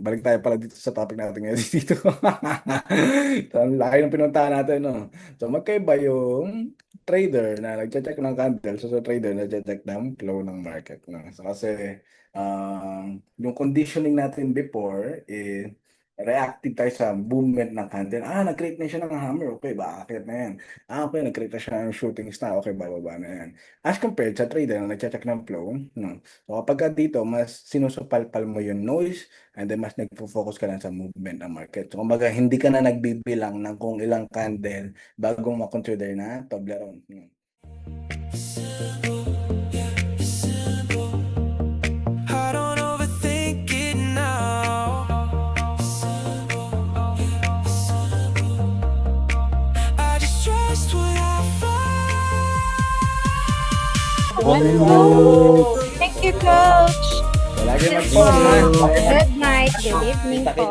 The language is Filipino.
balik tayo pala dito sa topic natin ngayon dito. So, ang laki ng pinuntahan natin, no? So, magkaiba yung trader na nagche-check ng candle sa trader na nagche-check ng flow ng market, no? So, kasi yung conditioning natin before, reactive tayo sa movement ng candle. Nag-create na siya ng hammer. Okay, bakit na yan? Okay, nag-create na siya ng shooting star. Okay, bababa na yan. As compared sa trader na nagche-check ng flow, no? So kapag dito, mas sinusupalpal mo yung noise and then mas nagpo-focus ka lang sa movement ng market. So kumbaga, hindi ka na nagbibilang ng kung ilang candle bago makonsider na Toblerone. I don't overthink it now. I just trust what I find. Wonderful. Thank you, Coach. So lagi Good mag-post, ha? night. Good evening po.